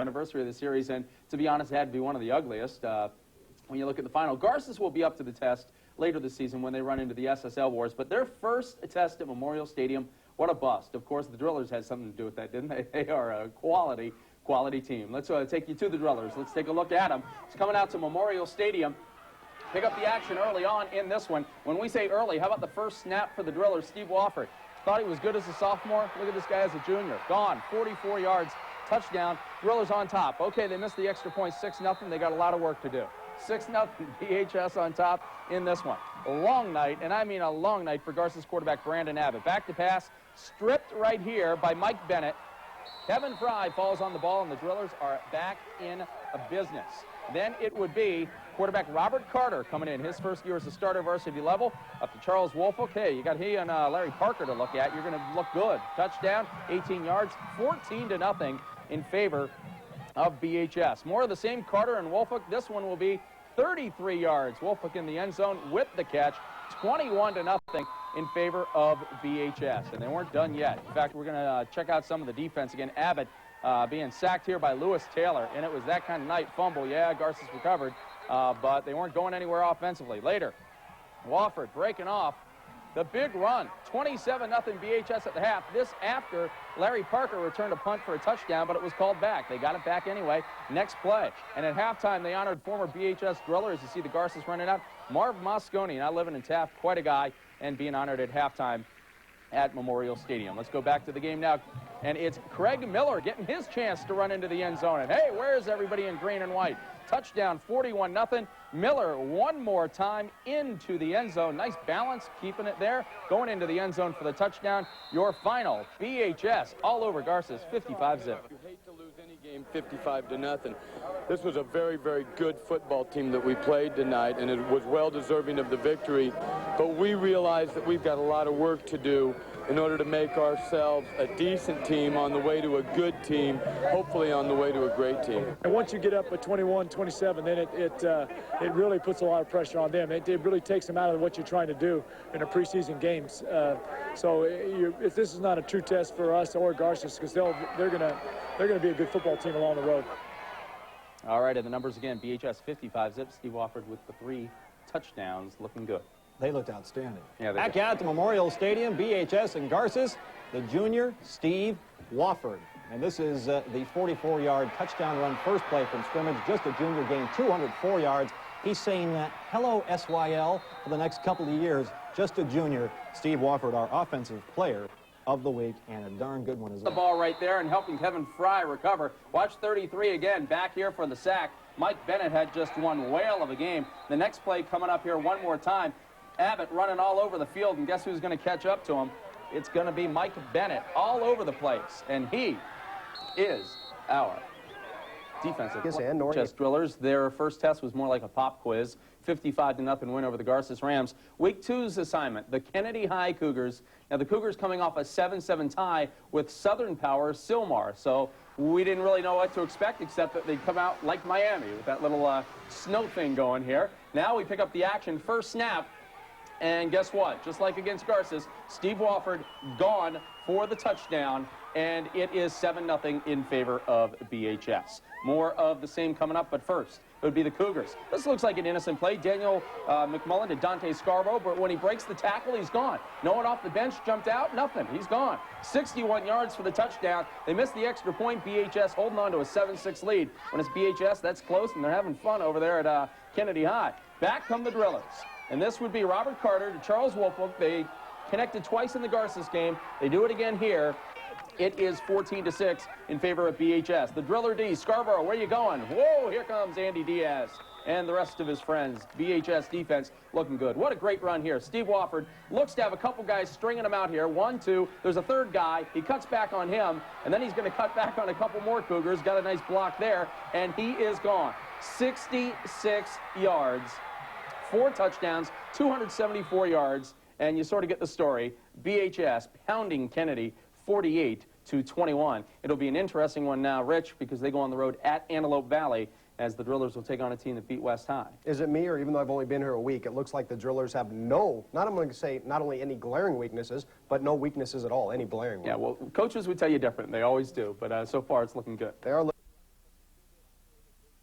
anniversary of the series, and to be honest, it had to be one of the ugliest. When you look at the final, Garcia will be up to the test later this season when they run into the SSL Wars, but their first test at Memorial Stadium, what a bust. Of course, the Drillers had something to do with that, didn't they? They are a quality team. Let's take you to the Drillers. Let's take a look at them. It's coming out to Memorial Stadium. Pick up the action early on in this one. When we say early, how about the first snap for the Drillers? Steve Wofford thought he was good as a sophomore. Look at this guy as a junior. Gone, 44 yards, touchdown. Drillers on top. Okay, they missed the extra point, 6-0. They got a lot of work to do. 6-0 BHS on top in this one. A long night, and I mean a long night for Garcia's quarterback, Brandon Abbott. Back to pass, stripped right here by Mike Bennett. Kevin Fry falls on the ball, and the Drillers are back in a business. Then it would be quarterback Robert Carter coming in, his first year as a starter varsity level, up to Charles Wolfolk. Hey, you got he and Larry Parker to look at. You're going to look good. Touchdown, 18 yards, 14-0 in favor of BHS. More of the same, Carter and Wolfolk. This one will be 33 yards. Wolfolk in the end zone with the catch, 21-0 in favor of BHS. And they weren't done yet. In fact, we're going to check out some of the defense again. Abbott being sacked here by Lewis Taylor, and it was that kind of night. Fumble, yeah, Garcia's recovered, but they weren't going anywhere offensively. Later, Wofford breaking off the big run, 27-0 BHS at the half. This after Larry Parker returned a punt for a touchdown, but it was called back. They got it back anyway. Next play. And at halftime, they honored former BHS drillers. You see the Garcias running out. Marv Mosconi, now living in Taft, quite a guy, and being honored at halftime at Memorial Stadium. Let's go back to the game now. And it's Craig Miller getting his chance to run into the end zone. And hey, where's everybody in green and white? Touchdown, 41-0. Miller one more time into the end zone. Nice balance, keeping it there. Going into the end zone for the touchdown. Your final, BHS all over Garcia's 55-0. You hate to lose any game 55-0. This was a very, very good football team that we played tonight, and it was well deserving of the victory. But we realize that we've got a lot of work to do in order to make ourselves a decent team on the way to a good team, hopefully on the way to a great team. And once you get up at 21-27, then it really puts a lot of pressure on them. It really takes them out of what you're trying to do in the preseason games. If this is not a true test for us or Garcia, because they're gonna be a good football team along the road. All right, and the numbers again: BHS 55-0. Steve Wofford with the 3 touchdowns, looking good. They looked outstanding. Yeah, back out to Memorial Stadium, BHS and Garcias, the junior Steve Wofford. And this is the 44-yard touchdown run, first play from scrimmage, just a junior, gained 204 yards. He's saying hello SYL for the next couple of years, just a junior. Steve Wofford, our offensive player of the week, and a darn good one as well. The ball right there and helping Kevin Fry recover. Watch 33 again, back here for the sack. Mike Bennett had just one whale of a game. The next play coming up here one more time. Abbott running all over the field, and guess who's going to catch up to him? It's going to be Mike Bennett all over the place, and he is our defensive chest drillers. Their first test was more like a pop quiz, 55-0 win over the Garcias Rams. Week 2's assignment, the Kennedy High Cougars. Now, the Cougars coming off a 7-7 tie with Southern Power Sylmar, so we didn't really know what to expect except that they'd come out like Miami with that little snow thing going here. Now we pick up the action, first snap. And guess what? Just like against Garcias, Steve Wofford gone for the touchdown, and it is 7-0 in favor of BHS. More of the same coming up, but first, it would be the Cougars. This looks like an innocent play. Daniel McMullen to Dante Scarborough, but when he breaks the tackle, he's gone. No one off the bench jumped out, nothing. He's gone. 61 yards for the touchdown. They missed the extra point. BHS holding on to a 7-6 lead. When it's BHS, that's close, and they're having fun over there at Kennedy High. Back come the Drillers. And this would be Robert Carter to Charles Wolfolk. They connected twice in the Garcias game. They do it again here. It is 14-6 in favor of BHS. The Driller D, Scarborough, where you going? Whoa, here comes Andy Diaz and the rest of his friends. BHS defense looking good. What a great run here. Steve Wofford looks to have a couple guys stringing him out here. 1, 2. There's a third guy. He cuts back on him, and then he's going to cut back on a couple more Cougars. Got a nice block there, and he is gone. 66 yards. 4 touchdowns, 274 yards, and you sort of get the story. BHS pounding Kennedy 48-21. It'll be an interesting one now, Rich, because they go on the road at Antelope Valley as the Drillers will take on a team that beat West High. Is it me, or even though I've only been here a week, it looks like the Drillers have not I'm going to say not only any glaring weaknesses, but no weaknesses at all, any blaring ones. Yeah, well, coaches would tell you different. They always do, but so far it's looking good. They are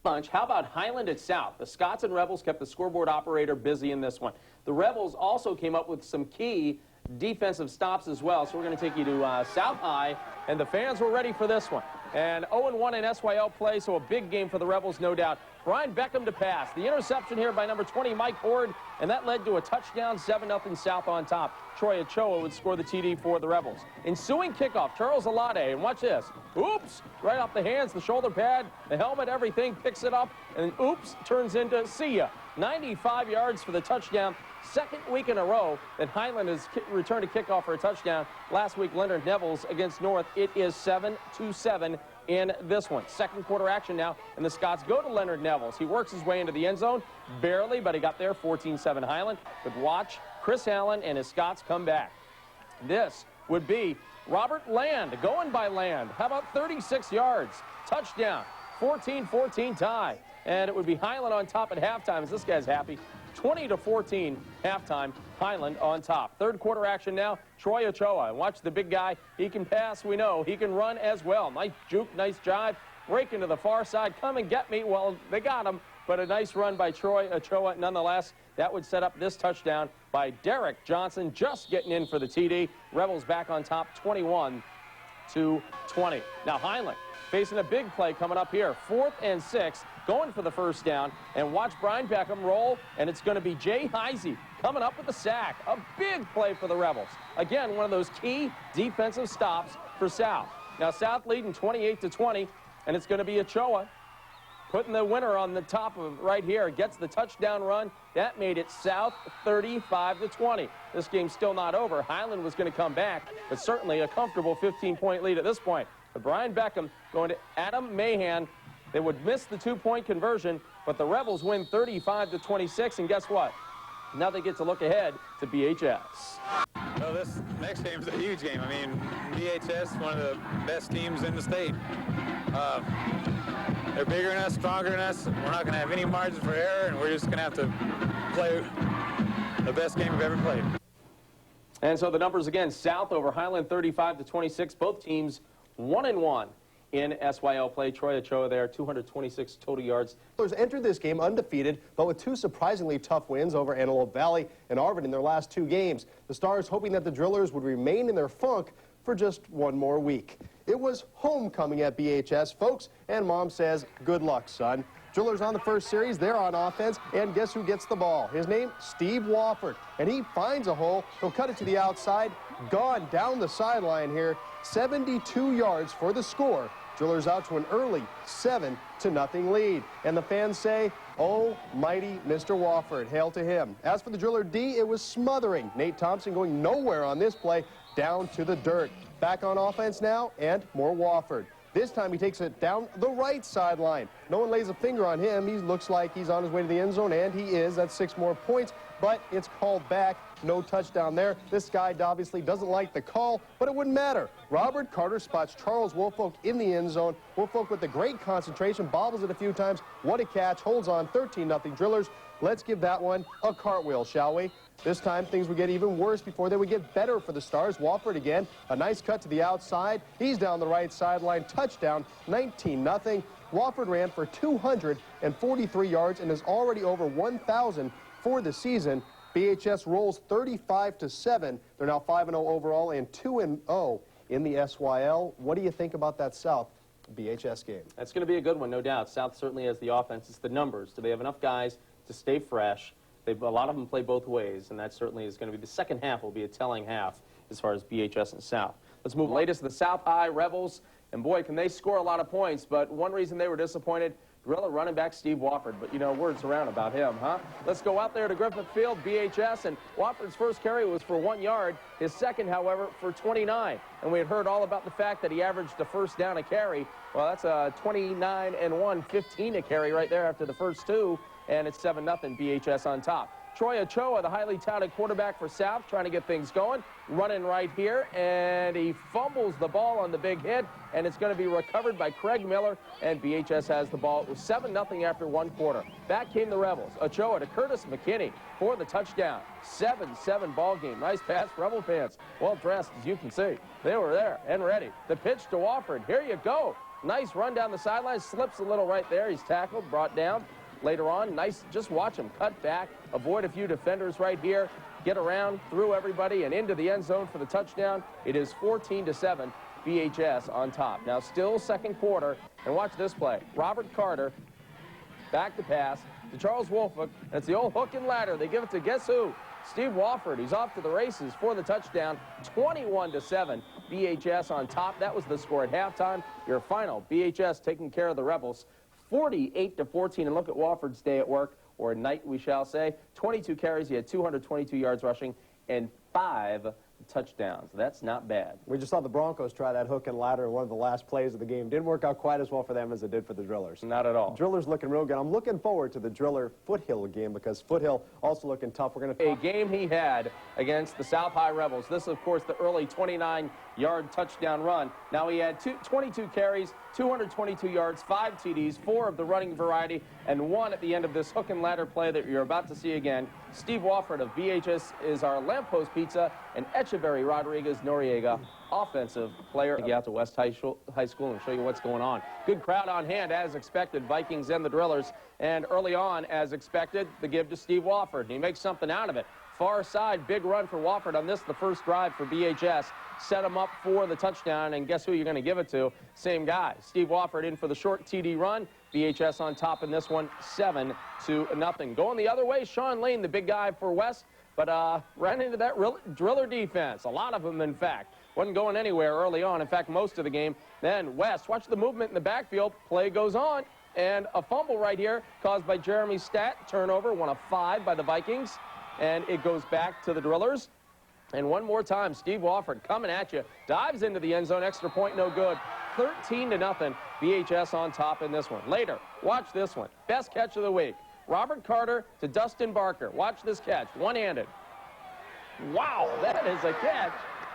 Bunch. How about Highland at South? The Scots and Rebels kept the scoreboard operator busy in this one. The Rebels also came up with some key defensive stops as well. So we're going to take you to South High, and the fans were ready for this one. And 0-1 in SYL play, so a big game for the Rebels, no doubt. Brian Beckham to pass. The interception here by number 20, Mike Horde, and that led to a touchdown, 7-0 South on top. Troy Ochoa would score the TD for the Rebels. Ensuing kickoff, Charles Alade, and watch this. Oops, right off the hands, the shoulder pad, the helmet, everything, picks it up, and oops, turns into see ya. 95 yards for the touchdown. Second week in a row that Highland has returned a kickoff for a touchdown. Last week, Leonard Neville's against North. It is 7-7 in this one. Second quarter action now, and the Scots go to Leonard Neville's. He works his way into the end zone, barely, but he got there, 14-7 Highland. But watch Chris Allen and his Scots come back. This would be Robert Land, going by Land. How about 36 yards? Touchdown, 14-14 tie. And it would be Highland on top at halftime, as this guy's happy. 20-14 halftime, Highland on top. Third quarter action now, Troy Ochoa. And watch the big guy. He can pass, we know. He can run as well. Nice juke, nice jive. Break into the far side. Come and get me. Well, they got him, but a nice run by Troy Ochoa nonetheless. That would set up this touchdown by Derek Johnson, just getting in for the TD. Rebels back on top, 21-20. Now Highland facing a big play coming up here. 4th and 6, going for the first down. And watch Brian Beckham roll, and it's going to be Jay Heisey coming up with the sack. A big play for the Rebels. Again, one of those key defensive stops for South. Now South leading 28-20, and it's going to be Ochoa putting the winner on the top of right here. Gets the touchdown run. That made it South 35-20. This game's still not over. Highland was going to come back, but certainly a comfortable 15-point lead at this point. But Brian Beckham going to Adam Mahan. They would miss the 2-point conversion, but the Rebels win 35-26, and guess what? Now they get to look ahead to BHS. Well, this next game is a huge game. I mean, BHS, one of the best teams in the state. They're bigger than us, stronger than us. We're not going to have any margin for error, and we're just going to have to play the best game we've ever played. And so the numbers again, South over Highland 35-26. Both teams 1-1 in SYL play. Troy Ochoa there, 226 total yards. Steelers entered this game undefeated, but with two surprisingly tough wins over Antelope Valley and Arvin in their last two games. The Stars hoping that the Drillers would remain in their funk for just one more week. It was homecoming at BHS, folks, and Mom says, good luck, son. Drillers on the first series, they're on offense, and guess who gets the ball? His name, Steve Wofford, and he finds a hole. He'll cut it to the outside, gone down the sideline here, 72 yards for the score. Drillers out to an early 7-0 lead. And the fans say, oh, mighty Mr. Wofford, hail to him. As for the Driller D, it was smothering. Nate Thompson going nowhere on this play, down to the dirt. Back on offense now, and more Wofford. This time he takes it down the right sideline. No one lays a finger on him. He looks like he's on his way to the end zone, and he is. That's 6 more points, but it's called back. No touchdown there. This guy obviously doesn't like the call, but it wouldn't matter. Robert Carter spots Charles Woolfolk in the end zone. Woolfolk with the great concentration, bobbles it a few times. What a catch. Holds on, 13-0 Drillers. Let's give that one a cartwheel, shall we? This time, things would get even worse before they would get better for the Stars. Wofford again, a nice cut to the outside. He's down the right sideline, touchdown, 19-0. Wofford ran for 243 yards and is already over 1,000 for the season. BHS rolls 35-7. They're now 5-0 overall and 2-0 in the SYL. What do you think about that South BHS game? That's going to be a good one, no doubt. South certainly has the offense. It's the numbers. Do they have enough guys to stay fresh? A lot of them play both ways, and that certainly is going to be the second half will be a telling half as far as BHS and South. Let's move latest to the South High Rebels, and boy, can they score a lot of points, but one reason they were disappointed, Gorilla running back Steve Wofford, but you know, words around about him, huh? Let's go out there to Griffith Field, BHS, and Wofford's first carry was for 1 yard, his second, however, for 29, and we had heard all about the fact that he averaged a first down a carry. Well, that's a 29-1, 15 a carry right there after the first two. And it's 7-0 BHS on top. Troy Ochoa, the highly touted quarterback for South, trying to get things going. Running right here, and he fumbles the ball on the big hit, and it's going to be recovered by Craig Miller, and BHS has the ball. It was 7-0 after 1 quarter. Back came the Rebels. Ochoa to Curtis McKinney for the touchdown. 7-7 ball game. Nice pass, Rebel fans. Well dressed, as you can see. They were there and ready. The pitch to Wofford. Here you go. Nice run down the sideline, slips a little right there. He's tackled, brought down. Later on, nice, just watch him cut back, avoid a few defenders right here, get around, through everybody, and into the end zone for the touchdown. It is 14-7, BHS on top. Now still second quarter, and watch this play. Robert Carter, back to pass to Charles Wolfhook. It's the old hook and ladder. They give it to guess who? Steve Wofford. He's off to the races for the touchdown. 21-7, BHS on top. That was the score at halftime. Your final, BHS taking care of the Rebels, 48-14. And look at Wofford's day at work, or night we shall say. 22 carries. He had 222 yards rushing and 5 touchdowns. That's not bad. We just saw the Broncos try that hook and ladder in one of the last plays of the game. Didn't work out quite as well for them as it did for the Drillers. Not at all. The Drillers looking real good. I'm looking forward to the Driller Foothill game because Foothill also looking tough. We're going to a game he had against the South High Rebels. This, of course, the early 29-yard touchdown run. Now he had 22 carries, 222 yards, 5 TDs, 4 of the running variety, and 1 at the end of this hook and ladder play that you're about to see again. Steve Wofford of BHS is our Lamppost Pizza, and Echeverry Rodriguez Noriega, offensive player. Get out to West High School and show you what's going on. Good crowd on hand, as expected, Vikings and the Drillers. And early on, as expected, the give to Steve Wofford. He makes something out of it. Far side, big run for Wofford on this, the first drive for BHS. Set him up for the touchdown, and guess who you're going to give it to? Same guy. Steve Wofford in for the short TD run. BHS on top in this one, 7-0. Going the other way, Sean Lane, the big guy for West, but ran into that Driller defense. A lot of them, in fact. Wasn't going anywhere early on. In fact, most of the game. Then West, watch the movement in the backfield. Play goes on, and a fumble right here caused by Jeremy Stat. Turnover, 1 of 5 by the Vikings, and it goes back to the Drillers. And one more time, Steve Wofford coming at you. Dives into the end zone, extra point, no good. 13-0, BHS on top in this one. Later, watch this one. Best catch of the week. Robert Carter to Dustin Barker. Watch this catch, one-handed. Wow, that is a catch.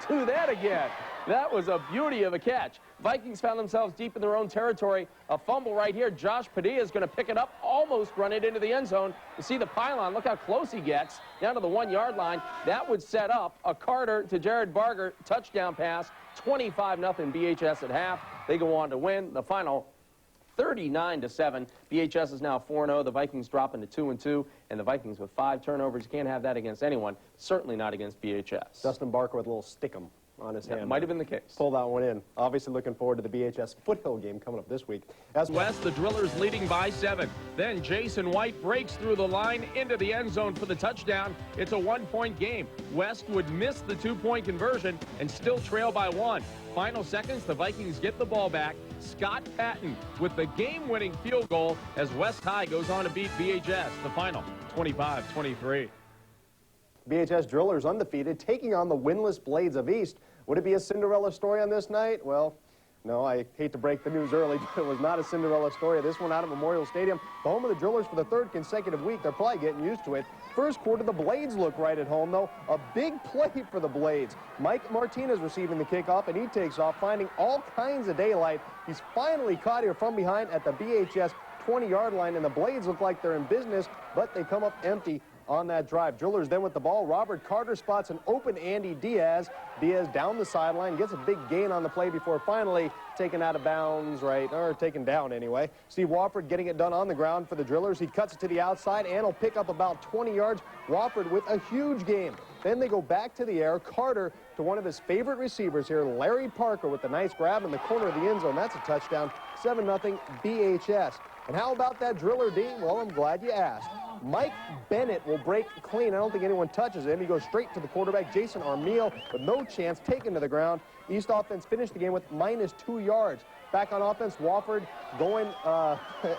Do that again. That was a beauty of a catch. Vikings found themselves deep in their own territory. A fumble right here. Josh Padilla is going to pick it up, almost run it into the end zone. You see the pylon. Look how close he gets, down to the 1-yard line. That would set up a Carter to Jared Barger touchdown pass. 25-0 BHS at half. They go on to win the final 39-7. BHS is now 4-0. The Vikings drop into 2-2, and the Vikings with 5 turnovers. You can't have that against anyone. Certainly not against BHS. Dustin Barker with a little stickum on his hand. That might have been the case. Pull that one in. Obviously looking forward to the BHS Foothill game coming up this week. As West, the Drillers leading by 7. Then Jason White breaks through the line into the end zone for the touchdown. It's a 1-point game. West would miss the 2-point conversion and still trail by 1. Final seconds, the Vikings get the ball back. Scott Patton with the game-winning field goal as West High goes on to beat BHS. The final, 25-23. BHS Drillers undefeated, taking on the winless Blades of East. Would it be a Cinderella story on this night? Well, no, I hate to break the news early, but it was not a Cinderella story. This one out at Memorial Stadium, the home of the Drillers for the 3rd consecutive week. They're probably getting used to it. First quarter, the Blades look right at home, though. A big play for the Blades. Mike Martinez receiving the kickoff, and he takes off, finding all kinds of daylight. He's finally caught here from behind at the BHS 20-yard line, and the Blades look like they're in business, but they come up empty on that drive. Drillers then with the ball. Robert Carter spots an open Andy Diaz. Diaz down the sideline, gets a big gain on the play before finally taken out of bounds, right, or taken down anyway. Steve Wofford getting it done on the ground for the Drillers. He cuts it to the outside and will pick up about 20 yards. Wofford with a huge gain. Then they go back to the air. Carter to one of his favorite receivers here, Larry Parker, with a nice grab in the corner of the end zone. That's a touchdown. 7-0 BHS. And how about that Driller D? Well, I'm glad you asked. Mike Bennett will break clean. I don't think anyone touches him. He goes straight to the quarterback, Jason Armiel, with no chance, taken to the ground. East offense finished the game with -2 yards. Back on offense, Wofford going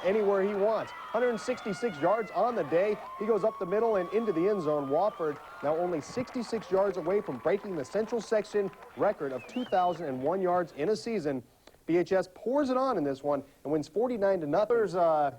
anywhere he wants. 166 yards on the day. He goes up the middle and into the end zone. Wofford now only 66 yards away from breaking the Central Section record of 2,001 yards in a season. BHS pours it on in this one and wins 49-0.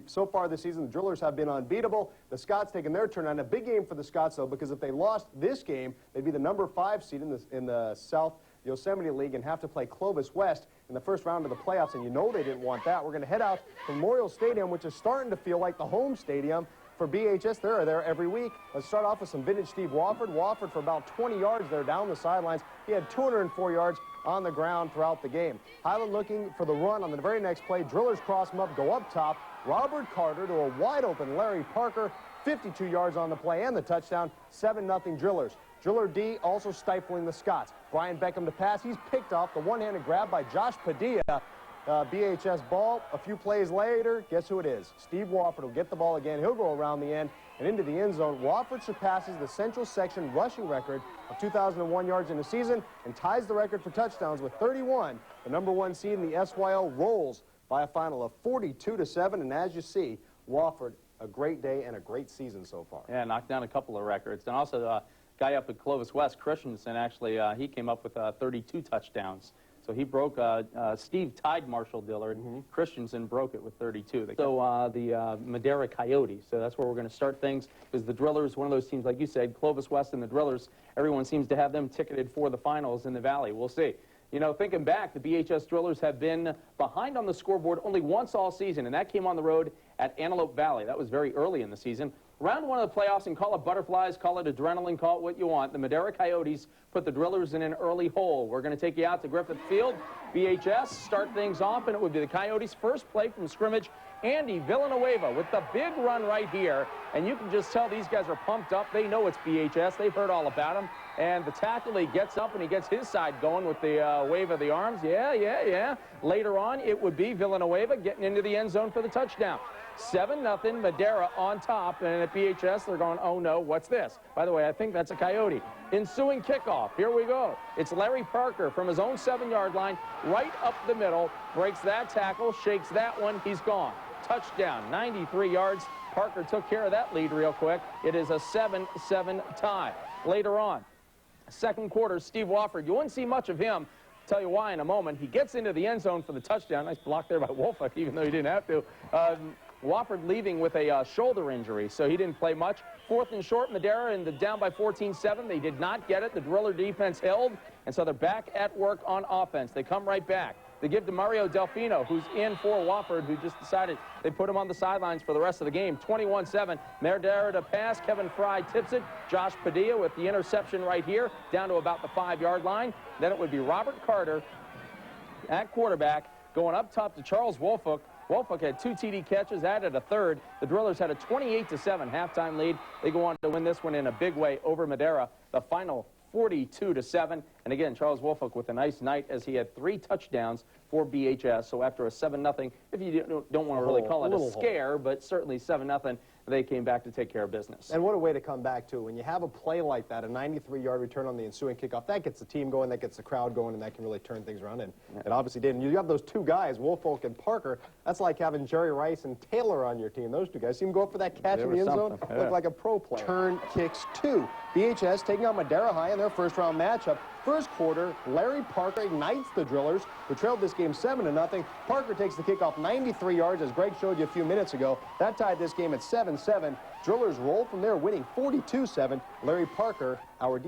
So far this season, the Drillers have been unbeatable. The Scots taking their turn on. A big game for the Scots, though, because if they lost this game, they'd be the number 5 seed in the South Yosemite League and have to play Clovis West in the first round of the playoffs, and you know they didn't want that. We're going to head out to Memorial Stadium, which is starting to feel like the home stadium for BHS, they're there every week. Let's start off with some vintage Steve Wofford. Wofford for about 20 yards there down the sidelines. He had 204 yards on the ground throughout the game. Highland looking for the run on the very next play. Drillers cross him up, go up top. Robert Carter to a wide-open Larry Parker. 52 yards on the play and the touchdown. 7-0 Drillers. Driller D also stifling the Scots. Brian Beckham to pass. He's picked off the one-handed grab by Josh Padilla. BHS ball. A few plays later, guess who it is? Steve Wofford will get the ball again. He'll go around the end and into the end zone. Wofford surpasses the Central Section rushing record of 2,001 yards in a season and ties the record for touchdowns with 31. The #1 seed in the SYL rolls by a final of 42-7. And as you see, Wofford, a great day and a great season so far. Yeah, knocked down a couple of records. And also, guy up at Clovis West, Christensen, actually, he came up with 32 touchdowns. So he broke, Steve tied Marshall Dillard. Christensen broke it with 32. So the Madera Coyotes. So that's where we're going to start things, because the Drillers, one of those teams, like you said, Clovis West and the Drillers, everyone seems to have them ticketed for the finals in the Valley. We'll see. You know, thinking back, the BHS Drillers have been behind on the scoreboard only once all season, and that came on the road at Antelope Valley. That was very early in the season. Round one of the playoffs, and call it butterflies, call it adrenaline, call it what you want. The Madera Coyotes put the Drillers in an early hole. We're going to take you out to Griffith Field. BHS start things off, and it would be the Coyotes' first play from scrimmage. Andy Villanueva with the big run right here. And you can just tell these guys are pumped up. They know it's BHS. They've heard all about him. And the tackle, he gets up and he gets his side going with the wave of the arms. Yeah. Later on, it would be Villanueva getting into the end zone for the touchdown. 7-0 Madera on top, and at BHS they're going, oh no, what's this? By the way, I think that's a Coyote. Ensuing kickoff, here we go. It's Larry Parker from his own 7-yard line, right up the middle, breaks that tackle, shakes that one, he's gone. Touchdown, 93 yards. Parker took care of that lead real quick. It is a 7-7 tie. Later on, second quarter, Steve Wofford, you wouldn't see much of him. Tell you why in a moment. He gets into the end zone for the touchdown. Nice block there by Wolfak, even though he didn't have to. Wofford leaving with a shoulder injury, so he didn't play much. 4th and short, Madera, and down by 14-7. They did not get it. The Driller defense held, and so they're back at work on offense. They come right back. They give to Mario Delfino, who's in for Wofford, who just decided they put him on the sidelines for the rest of the game. 21-7. Madera to pass. Kevin Fry tips it. Josh Padilla with the interception right here, down to about the 5-yard line. Then it would be Robert Carter at quarterback, going up top to Charles Wolfak. Wolfak had 2 TD catches, added a third. The Drillers had a 28-7 halftime lead. They go on to win this one in a big way over Madera. The final 42-7. And again, Charles Wolfak with a nice night as he had 3 touchdowns for BHS. So after a 7-0, if you don't want to really call it a scare, but certainly 7-0, they came back to take care of business. And what a way to come back to. When you have a play like that, a 93-yard return on the ensuing kickoff, that gets the team going, that gets the crowd going, and that can really turn things around. And it obviously did. And you have those 2 guys, Wolfak and Parker. That's like having Jerry Rice and Taylor on your team. Those 2 guys. See him go up for that catch in the end zone? Look like a pro player. Turn kicks 2. BHS taking on Madera High in their first-round matchup. First quarter, Larry Parker ignites the Drillers, who trailed this game 7-0. Parker takes the kickoff 93 yards, as Greg showed you a few minutes ago. That tied this game at 7-7. Drillers roll from there, winning 42-7. Larry Parker, our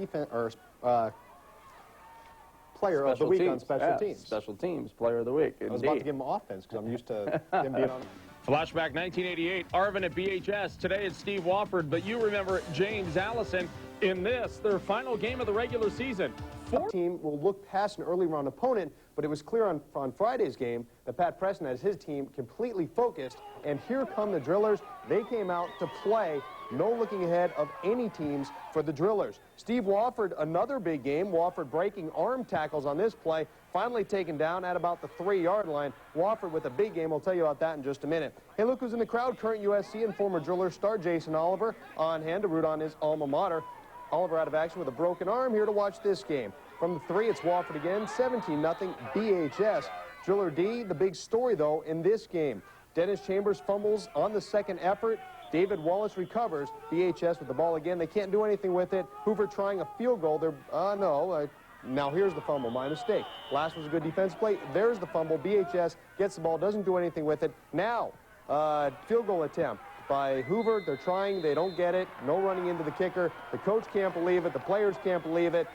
player of the week on special teams. Special teams, player of the week. I was about to give him offense because I'm used to him being on. Flashback 1988, Arvin at BHS. Today it's Steve Wofford, but you remember James Allison in this, their final game of the regular season. The team will look past an early round opponent, but it was clear on Friday's game that Pat Preston has his team completely focused, and here come the Drillers. They came out to play, no looking ahead of any teams for the Drillers. Steve Wofford, another big game. Wofford breaking arm tackles on this play, finally taken down at about the 3-yard line. Wofford with a big game. We'll tell you about that in just a minute. Hey, look who's in the crowd. Current USC and former Driller star Jason Oliver on hand to root on his alma mater. Oliver out of action with a broken arm, here to watch this game. From the 3, it's Wofford again, 17-0 BHS. Driller D, the big story, though, in this game. Dennis Chambers fumbles on the second effort. David Wallace recovers. BHS with the ball again. They can't do anything with it. Hoover trying a field goal. Now here's the fumble. My mistake. Last was a good defense play. There's the fumble. BHS gets the ball, doesn't do anything with it. Now, field goal attempt by Hoover. They're trying. They don't get it. No running into the kicker. The coach can't believe it. The players can't believe it.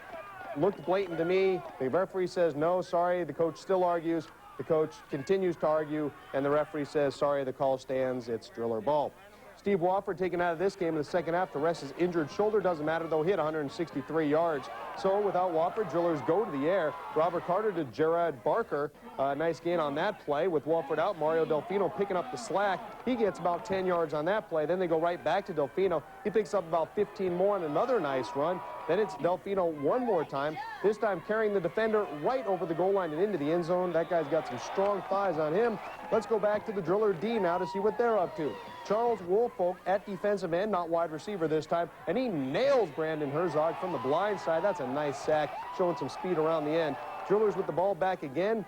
Looked blatant to me. The referee says, no, sorry. The coach still argues. The coach continues to argue, and the referee says, sorry, the call stands. It's Driller ball. Steve Wofford taken out of this game in the second half to rest his injured shoulder. Doesn't matter, though, hit 163 yards. So without Wofford, Drillers go to the air. Robert Carter to Gerard Barker. Nice gain on that play. With Wofford out, Mario Delfino picking up the slack. He gets about 10 yards on that play. Then they go right back to Delfino. He picks up about 15 more on another nice run. Then it's Delfino one more time, this time carrying the defender right over the goal line and into the end zone. That guy's got some strong thighs on him. Let's go back to the Driller D now to see what they're up to. Charles Woolfolk at defensive end, not wide receiver this time, and he nails Brandon Herzog from the blind side. That's a nice sack, showing some speed around the end. Drillers with the ball back again.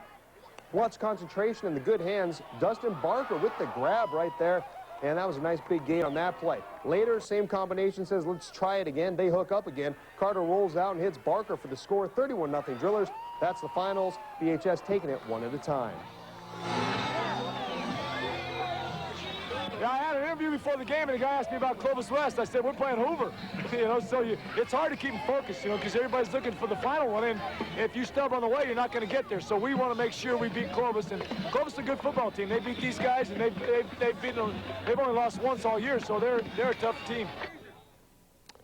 Watch concentration in the good hands. Dustin Barker with the grab right there. And that was a nice big gain on that play. Later, same combination, says, let's try it again. They hook up again. Carter rolls out and hits Barker for the score. 31-0 Drillers. That's the finals. BHS taking it one at a time. Yeah, I had an interview before the game, and the guy asked me about Clovis West. I said, we're playing Hoover. So it's hard to keep them focused, because everybody's looking for the final one, and if you stub on the way, you're not going to get there. So we want to make sure we beat Clovis, and Clovis is a good football team. They beat these guys, and they've beaten them. They've only lost once all year, so they're a tough team.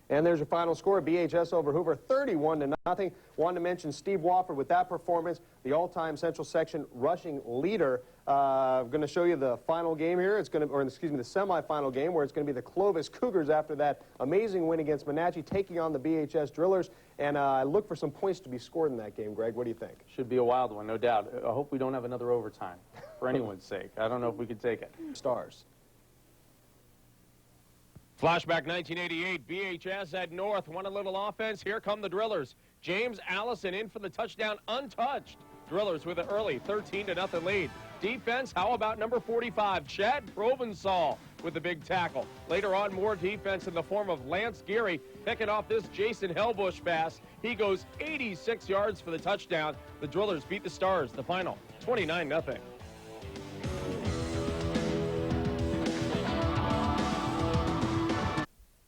And there's your final score, BHS over Hoover, 31-0. Wanted to mention Steve Wofford with that performance, the all-time Central Section rushing leader. I'm going to show you the final game here. It's going to, or excuse me, the semifinal game, where it's going to be the Clovis Cougars after that amazing win against Wenatchee, taking on the BHS Drillers. And I look for some points to be scored in that game. Greg, what do you think? Should be a wild one, no doubt. I hope we don't have another overtime, for anyone's sake. I don't know if we could take it. Stars. Flashback 1988, BHS at North, won a little offense. Here come the Drillers. James Allison in for the touchdown, untouched. Drillers with an early 13-0 lead. Defense, how about number 45, Chad Provensal with the big tackle. Later on, more defense in the form of Lance Geary picking off this Jason Hellbush pass. He goes 86 yards for the touchdown. The Drillers beat the Stars, the final 29-0.